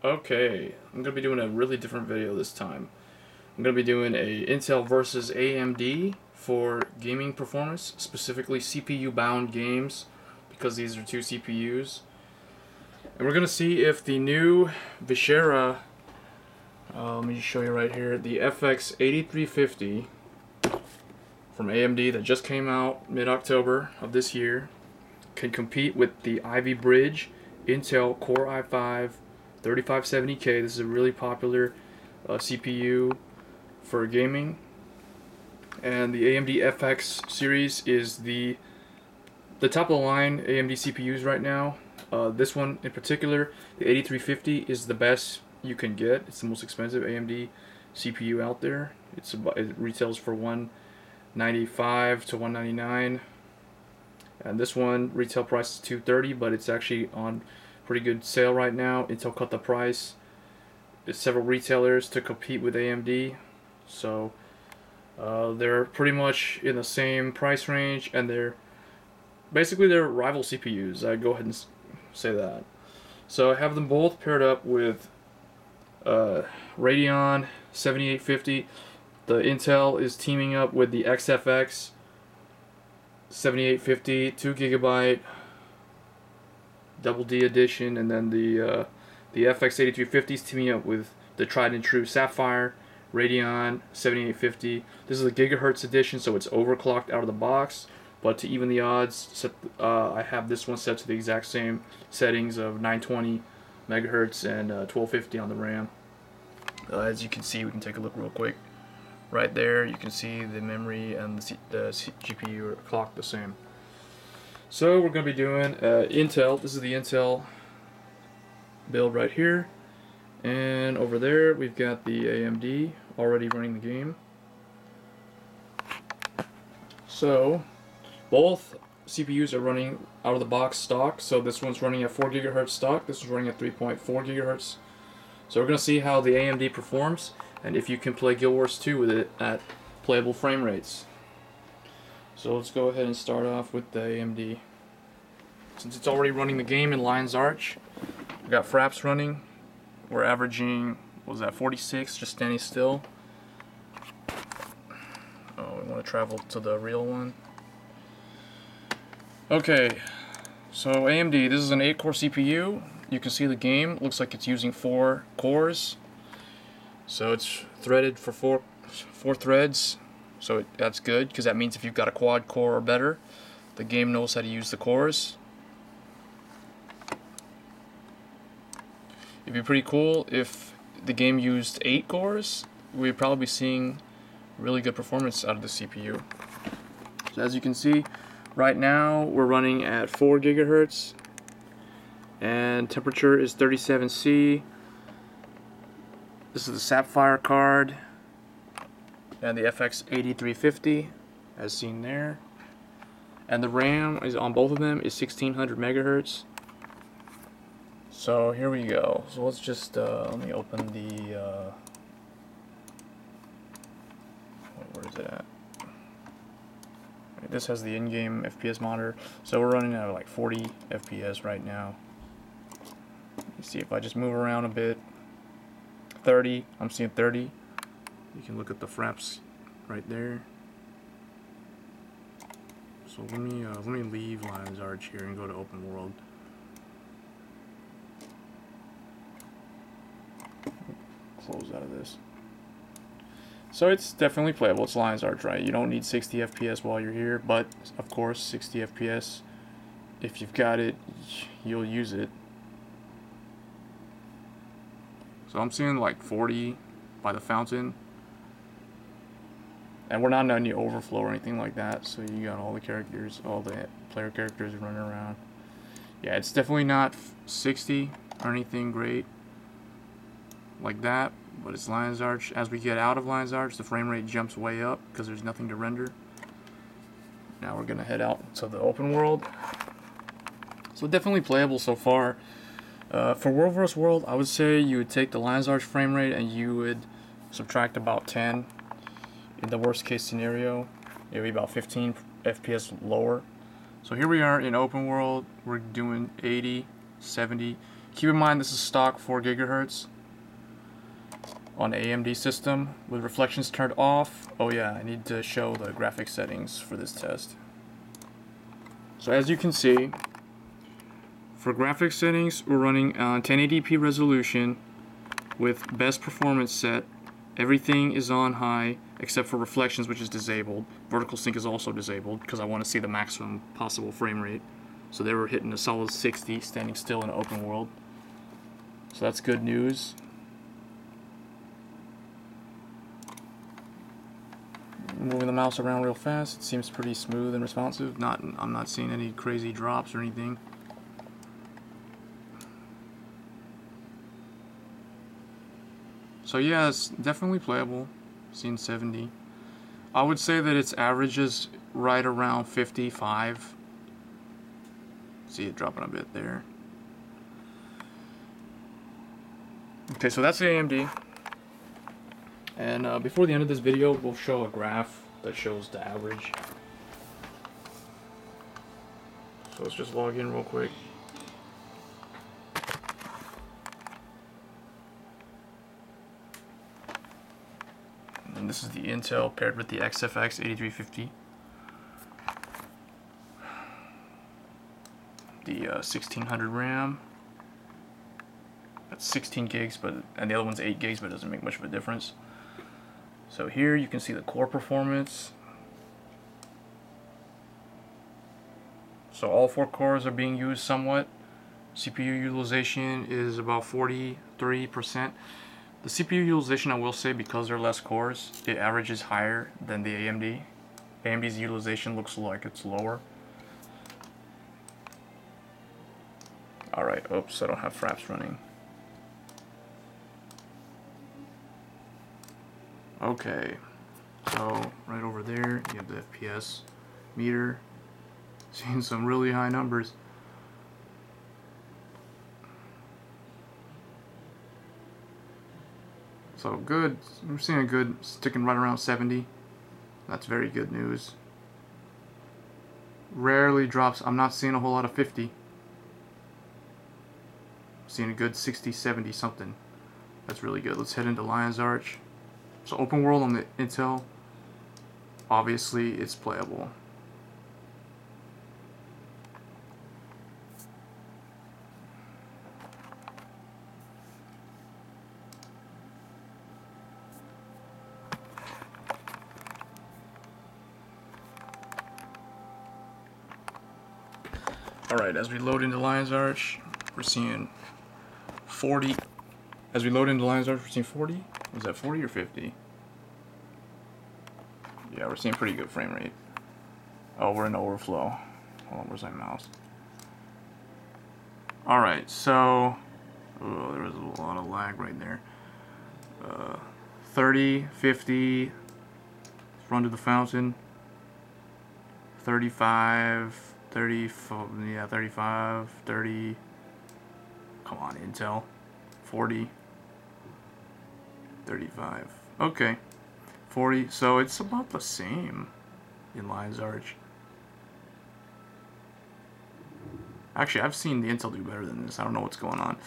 Okay, I'm going to be doing a really different video this time. I'm going to be doing a Intel versus AMD for gaming performance, specifically CPU bound games, because these are two CPUs. And we're going to see if the new Vishera, let me show you right here, the FX-8350 from AMD that just came out mid-October of this year, can compete with the Ivy Bridge Intel Core i5-3570k. This is a really popular CPU for gaming, and the AMD FX series is the top of the line AMD CPUs right now. This one in particular, the 8350, is the best you can get. It's the most expensive AMD CPU out there. It retails for $195 to $199. And this one retail price is $230, but it's actually on pretty good sale right now. Intel cut the price. There's several retailers to compete with AMD, so they're pretty much in the same price range, and they're rival CPUs. I'd go ahead and say that. So I have them both paired up with Radeon 7850. The Intel is teaming up with the XFX 7850 2GB Double D edition, and then the FX-8350 is teaming up with the tried and true Sapphire Radeon 7850. This is a gigahertz edition, so it's overclocked out of the box. But to even the odds, I have this one set to the exact same settings of 920 megahertz and 1250 on the RAM. As you can see, we can take a look real quick. Right there, you can see the memory and the GPU are clocked the same. So we're going to be doing Intel. This is the Intel build right here. And over there, we've got the AMD already running the game. So both CPUs are running out of the box stock. So this one's running at 4 gigahertz stock. This is running at 3.4 gigahertz. So we're going to see how the AMD performs, and if you can play Guild Wars 2 with it at playable frame rates. So let's go ahead and start off with the AMD. Since it's already running the game in Lion's Arch, we've got Fraps running. We're averaging, what was that, 46, just standing still. Oh, we want to travel to the real one. Okay, so AMD, this is an 8-core CPU. You can see the game looks like it's using 4 cores. So it's threaded for four threads, so that's good, because that means if you've got a quad core or better, the game knows how to use the cores. It'd be pretty cool if the game used 8 cores. We'd probably be seeing really good performance out of the CPU. So as you can see, right now we're running at 4 gigahertz, and temperature is 37°C. This is the Sapphire card and the FX-8350, as seen there. And the RAM is on both of them is 1600 megahertz. So here we go. So let's just let me open the where is it at? This has the in-game FPS monitor. So we're running at like 40 FPS right now. Let's see if I just move around a bit. 30, I'm seeing 30. You can look at the fraps right there. So let me leave Lion's Arch here and go to open world. Close out of this. So it's definitely playable. It's Lion's Arch, right? You don't need 60 FPS while you're here, but of course 60 FPS, if you've got it, you'll use it. So I'm seeing like 40 by the fountain. And we're not in any overflow or anything like that. So you got all the characters, all the player characters running around. Yeah, it's definitely not 60 or anything great like that. But it's Lion's Arch. As we get out of Lion's Arch, the frame rate jumps way up because there's nothing to render. Now we're going to head out to the open world. So definitely playable so far. For World vs. World, I would say you would take the Lion's Arch frame rate and you would subtract about 10. In the worst case scenario, it would be about 15 FPS lower. So here we are in open world. We're doing 80, 70. Keep in mind this is stock 4 GHz on AMD system with reflections turned off. Oh yeah, I need to show the graphics settings for this test. So as you can see, for graphics settings, we're running on 1080p resolution with best performance set. Everything is on high except for reflections, which is disabled. Vertical sync is also disabled because I want to see the maximum possible frame rate. So they were hitting a solid 60 standing still in an open world. So that's good news. Moving the mouse around real fast, it seems pretty smooth and responsive. I'm not seeing any crazy drops or anything. So yeah, it's definitely playable. Seeing 70. I would say that its average is right around 55. See it dropping a bit there. Okay, so that's the AMD. And before the end of this video, we'll show a graph that shows the average. So let's just log in real quick. And this is the Intel paired with the FX-8350. The 1600 RAM. That's 16 gigs, and the other one's 8 gigs, but it doesn't make much of a difference. So here you can see the core performance. So all 4 cores are being used somewhat. CPU utilization is about 43%. The CPU utilization, I will say, because there are less cores, it averages higher than the AMD. AMD's utilization looks like it's lower. Alright, oops, I don't have fraps running. Okay, so right over there you have the FPS meter, seeing some really high numbers. So good, we're seeing a good sticking right around 70. That's very good news. Rarely drops. I'm not seeing a whole lot of 50. Seeing a good 60, 70 something. That's really good. Let's head into Lion's Arch. So open world on the Intel, obviously it's playable. Alright, as we load into Lion's Arch, we're seeing 40. As we load into Lion's Arch, we're seeing 40. Was that 40 or 50? Yeah, we're seeing pretty good frame rate. Oh, we're in overflow. Hold on, where's my mouse? Alright, so... oh, there was a lot of lag right there. 30, 50... let's run to the fountain. 35... 30... yeah, 35... 30... come on, Intel. 40... 35. Okay. 40. So it's about the same in Lion's Arch. Actually, I've seen the Intel do better than this. I don't know what's going on.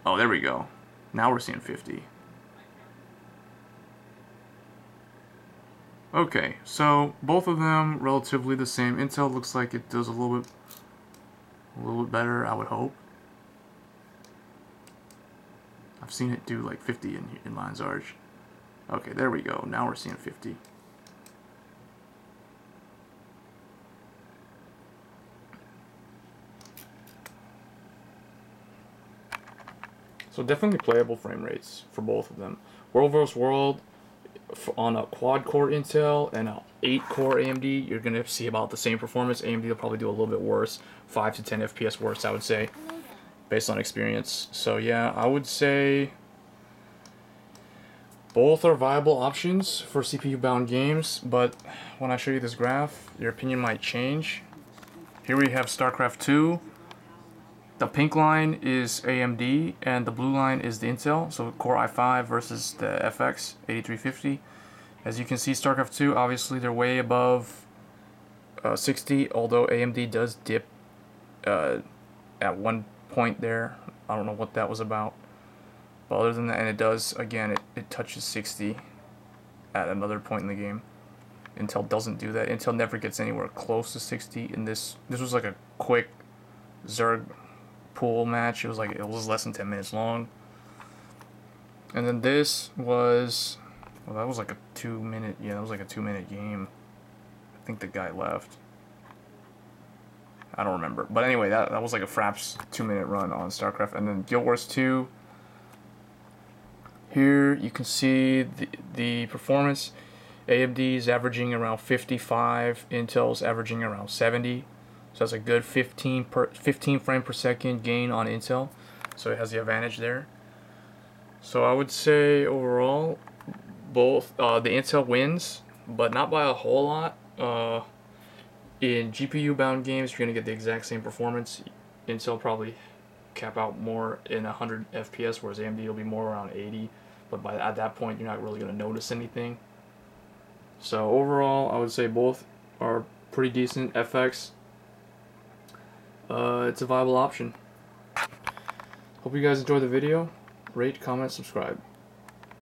Oh, there we go. Now we're seeing 50. Okay, so both of them relatively the same. Intel looks like it does a little bit better, I would hope. I've seen it do like 50 in Lion's Arch. Okay, there we go. Now we're seeing 50. So definitely playable frame rates for both of them. World vs. World on a quad-core Intel and a 8-core AMD, you're going to see about the same performance. AMD will probably do a little bit worse, 5 to 10 FPS worse, I would say, based on experience. So yeah, I would say both are viable options for CPU-bound games, but when I show you this graph, your opinion might change. Here we have Starcraft 2. The pink line is AMD, and the blue line is the Intel, so Core i5 versus the FX-8350. As you can see, Starcraft 2, obviously they're way above 60, although AMD does dip at one point there. I don't know what that was about. But other than that, and it does, again, it touches 60 at another point in the game. Intel doesn't do that. Intel never gets anywhere close to 60. And this was like a quick Zerg pool match. It was less than 10 minutes long. And then this was, well, that was like a 2-minute, yeah, that was like a 2-minute game. I think the guy left. I don't remember. But anyway, that was like a Fraps 2-minute run on Starcraft. And then Guild Wars 2. Here you can see the performance. AMD is averaging around 55. Intel's averaging around 70. So that's a good 15 frame per second gain on Intel. So it has the advantage there. So I would say overall, both the Intel wins, but not by a whole lot. In GPU-bound games, you're gonna get the exact same performance. Intel probably cap out more in 100 FPS, whereas AMD will be more around 80. But at that point, you're not really gonna notice anything. So overall, I would say both are pretty decent. FX, it's a viable option. Hope you guys enjoyed the video. Rate, comment, subscribe.